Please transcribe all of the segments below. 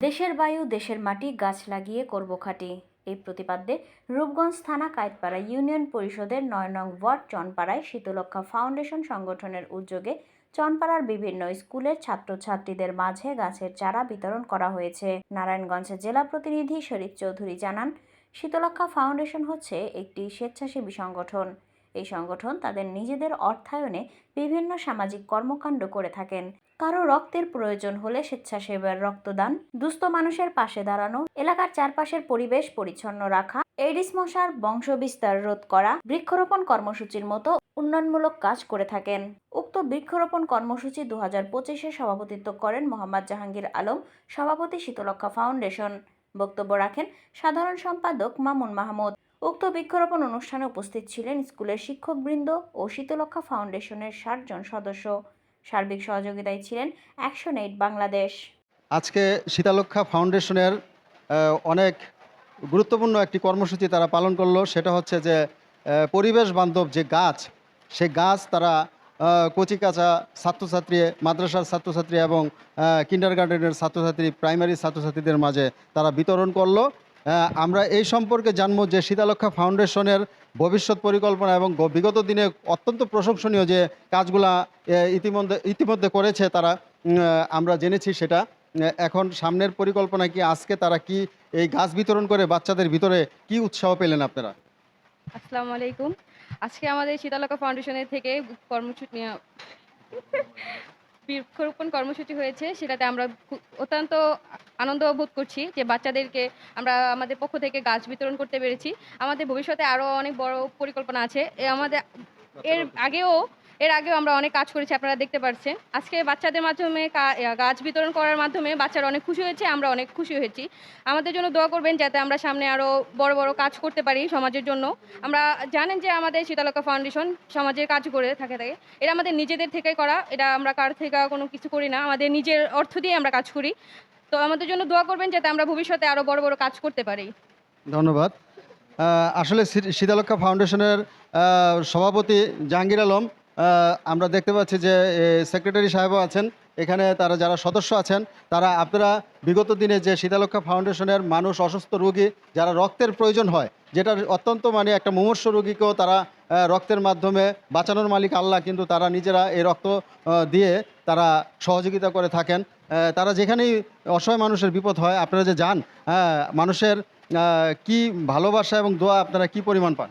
দেশের বায়ু দেশের মাটি গাছ লাগিয়ে করব খাঁটি। এই প্রতিপাদ্যে রূপগঞ্জ থানা কায়েতপাড়া ইউনিয়ন পরিষদের ৯ নং ওয়ার্ড চনপাড়ায় শীতলক্ষা ফাউন্ডেশন সংগঠনের উদ্যোগে চনপাড়ার বিভিন্ন স্কুলের ছাত্রছাত্রীদের মাঝে গাছের চারা বিতরণ করা হয়েছে। নারায়ণগঞ্জের জেলা প্রতিনিধি শরীফ চৌধুরী জানান, শীতলক্ষা ফাউন্ডেশন হচ্ছে একটি স্বেচ্ছাসেবী সংগঠন। এই সংগঠন তাদের নিজেদের অর্থায়নে বিভিন্ন সামাজিক কর্মকাণ্ড করে থাকেন। কারো রক্তের প্রয়োজন হলে স্বেচ্ছাসেবার রক্তদান, দুস্থ মানুষের পাশে দাঁড়ানো, এলাকার চারপাশের পরিবেশ পরিচ্ছন্ন রাখা, এডিস মশার বংশবিস্তার রোধ করা, বৃক্ষরোপণ কর্মসূচির মতো উন্নয়নমূলক কাজ করে থাকেন। উক্ত বৃক্ষরোপণ কর্মসূচি 2025-এ সভাপতিত্ব করেন মোহাম্মদ জাহাঙ্গীর আলম, সভাপতি শীতলক্ষা ফাউন্ডেশন। বক্তব্য রাখেন সাধারণ সম্পাদক মামুন মাহমুদ। উক্ত বৃক্ষরোপণ অনুষ্ঠানে উপস্থিত ছিলেন স্কুলের শিক্ষকবৃন্দ ও শীতলক্ষা ফাউন্ডেশনের 60 জন সদস্য। সার্বিক সহযোগিতায় ছিলেন অ্যাকশন এইড বাংলাদেশ। আজকে শীতলক্ষা ফাউন্ডেশনের অনেক গুরুত্বপূর্ণ একটি কর্মসূচি তারা পালন করলো। সেটা হচ্ছে যে পরিবেশ বান্ধব যে গাছ, সেই গাছ তারা কচিকাঁচা ছাত্রছাত্রী, মাদ্রাসার ছাত্রছাত্রী এবং কিন্ডারগার্টেনের ছাত্রছাত্রী, প্রাইমারি ছাত্রছাত্রীদের মাঝে তারা বিতরণ করলো। আমরা এই সম্পর্কে জানবো যে শীতলক্ষা ফাউন্ডেশনের ভবিষ্যৎ পরিকল্পনা এবং বিগত দিনে অত্যন্ত প্রশংসনীয় যে কাজগুলা ইতিমধ্যে করেছে তারা, আমরা জেনেছি সেটা। এখন সামনের পরিকল্পনা কি, আজকে তারা কি এই গাছ বিতরণ করে বাচ্চাদের ভিতরে কি উৎসাহ পেলেন আপনারা? আসসালামু আলাইকুম। আজকে আমাদের শীতলক্ষা ফাউন্ডেশনের থেকে বৃক্ষরোপণ কর্মসূচি হয়েছে। সেটাতে আমরা অত্যন্ত আনন্দ বোধ করছি যে বাচ্চাদেরকে আমরা আমাদের পক্ষ থেকে গাছ বিতরণ করতে পেরেছি। আমাদের ভবিষ্যতে আরও অনেক বড় পরিকল্পনা আছে। এর আগেও এর আগেও আমরা অনেক কাজ করেছি, আপনারা দেখতে পাচ্ছেন। আজকে বাচ্চাদের মাধ্যমে গাছ বিতরণ করার মাধ্যমে বাচ্চারা অনেক খুশি হয়েছে, আমরা অনেক খুশি হয়েছি। আমাদের জন্য দোয়া করবেন যাতে আমরা সামনে আরও বড় বড় কাজ করতে পারি সমাজের জন্য। আমরা জানেন যে আমাদের শীতলক্ষা ফাউন্ডেশন সমাজের কাজ করে থাকে। এটা আমাদের নিজেদের থেকে করা, এটা আমরা কার থেকে কোনো কিছু করি না, আমাদের নিজের অর্থ দিয়ে আমরা কাজ করি। তো আমাদের জন্য দোয়া করবেন যাতে আমরা ভবিষ্যতে আরও বড় বড় কাজ করতে পারি। ধন্যবাদ। আসলে শীতলক্ষা ফাউন্ডেশনের সভাপতি জাহাঙ্গীর আলম, আমরা দেখতে পাচ্ছি যে সেক্রেটারি সাহেবও আছেন এখানে, তারা যারা সদস্য আছেন তারা, আপনারা বিগত দিনে যে শীতলক্ষা ফাউন্ডেশনের মানুষ, অসুস্থ রোগী যারা রক্তের প্রয়োজন হয়, যেটা অত্যন্ত একটা মুমূর্ষু রোগীকেও তারা রক্তের মাধ্যমে বাঁচানোর মালিক আল্লাহ, কিন্তু তারা নিজেরা এই রক্ত দিয়ে তারা সহযোগিতা করে থাকেন। তারা যেখানেই অসহায় মানুষের বিপদ হয় আপনারা যে যান, মানুষের কি ভালোবাসা এবং দোয়া আপনারা কি পরিমাণ পান?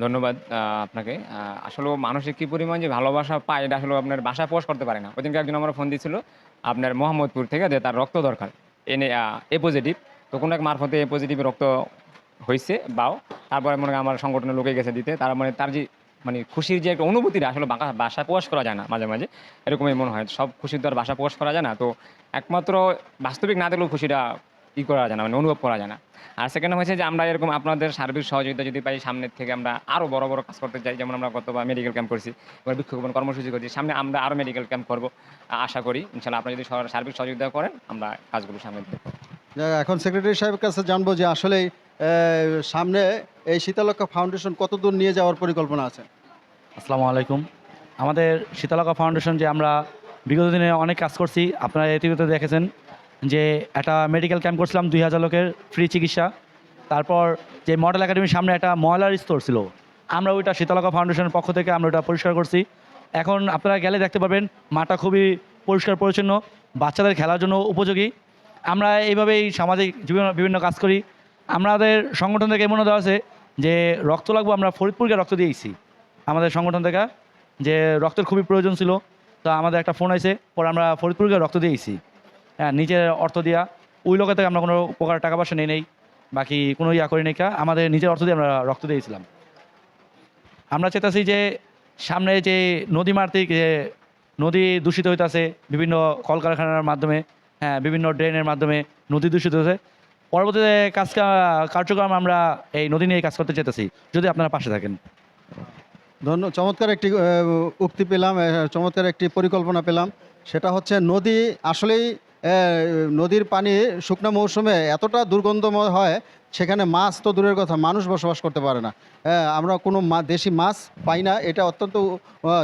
ধন্যবাদ আপনাকে। আসলে মানুষের কী পরিমাণ যে ভালোবাসা পায় এটা আসলে আপনার বাসায় প্রকাশ করতে পারে না। ওইদিনকে একজন আমার ফোন দিয়েছিল আপনার মোহাম্মদপুর থেকে, যে তার রক্ত দরকার, এ পজিটিভ। তো কোনো এক মারফতে এ পজিটিভ রক্ত হয়েছে বাও। তারপরে মনে হয় আমার সংগঠনের লোকে গেছে দিতে। তার মানে তার যে খুশির যে একটা অনুভূতিটা আসলে বাসায় প্রকাশ করা যায় না। মাঝে মাঝে এরকমই মনে হয়, সব খুশির তো আর বাসা প্রকাশ করা যায় না। তো একমাত্র বাস্তবিক না দেখলেও খুশিটা করা যায় না, অনুভব করা যায় না। আর সেকেন্ড হয়েছে যে আমরা এরকম আপনাদের সার্বিক সহযোগিতা যদি পাই, সামনের থেকে আমরা আরও বড় বড় কাজ করতে চাই। যেমন আমরা গতবার মেডিকেল ক্যাম্প করছি, এবার বৃক্ষরোপণ কর্মসূচি করছি, সামনে আমরা আরও মেডিকেল ক্যাম্প করবো আশা করি। ইনশাল্লাহ আপনারা যদি সার্বিক সহযোগিতা করেন আমরা কাজগুলো সামনে দেখব। এখন সেক্রেটারি সাহেবের কাছে জানবো যে আসলে সামনে এই শীতলক্ষা ফাউন্ডেশন কতদূর নিয়ে যাওয়ার পরিকল্পনা আছে? আসসালামু আলাইকুম। আমাদের শীতলক্ষা ফাউন্ডেশন যে আমরা বিগত দিনে অনেক কাজ করছি, আপনারা ইতিমধ্যে দেখেছেন যে একটা মেডিকেল ক্যাম্প করছিলাম 2000 লোকের ফ্রি চিকিৎসা। তারপর যে মডেল একাডেমির সামনে একটা ময়লার স্তর ছিল, আমরা ওইটা শীতলক্ষা ফাউন্ডেশনের পক্ষ থেকে আমরা ওটা পরিষ্কার করছি। এখন আপনারা গেলে দেখতে পাবেন মাঠটা খুবই পরিষ্কার পরিচ্ছন্ন, বাচ্চাদের খেলার জন্য উপযোগী। আমরা এইভাবেই সামাজিক বিভিন্ন কাজ করি। আমাদের সংগঠন থেকে এমনও দেওয়া আছে যে রক্ত লাগবো, আমরা ফরিদপুরকে রক্ত দিয়েছি আমাদের সংগঠন থেকে, যে রক্তের খুবই প্রয়োজন ছিল। তো আমাদের একটা ফোন আছে, পরে আমরা ফরিদপুরকে রক্ত দিয়েছি। হ্যাঁ, নিজের অর্থ দিয়া, ওই লোকের থেকে আমরা কোনো প্রকার টাকা পয়সা নেই, বাকি কোনো করি নাই, আমাদের নিজের অর্থ দিয়ে আমরা রক্ত দিয়েছিলাম। আমরা চেতাছি যে সামনে যে নদী মাতৃক যে নদী দূষিত হইতেছে বিভিন্ন কলকারখানার মাধ্যমে, হ্যাঁ, বিভিন্ন ড্রেনের মাধ্যমে নদী দূষিত হয়েছে। পরবর্তীতে কার্যক্রম আমরা এই নদী নিয়ে কাজ করতে চেতেছি, যদি আপনারা পাশে থাকেন। চমৎকার একটি উক্তি পেলাম, চমৎকার একটি পরিকল্পনা পেলাম। সেটা হচ্ছে নদী আসলেই নদীর পানি শুকনো মৌসুমে এতটা দুর্গন্ধময় হয়, সেখানে মাছ তো দূরের কথা, মানুষ বসবাস করতে পারে না। হ্যাঁ, আমরা কোনো দেশি মাছ পাই না। এটা অত্যন্ত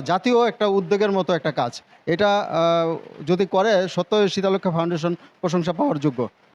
জাতীয় একটা উদ্যোগের মতো একটা কাজ। এটা যদি করে সত্যই শীতলক্ষ্যা ফাউন্ডেশন প্রশংসা পাওয়ার যোগ্য।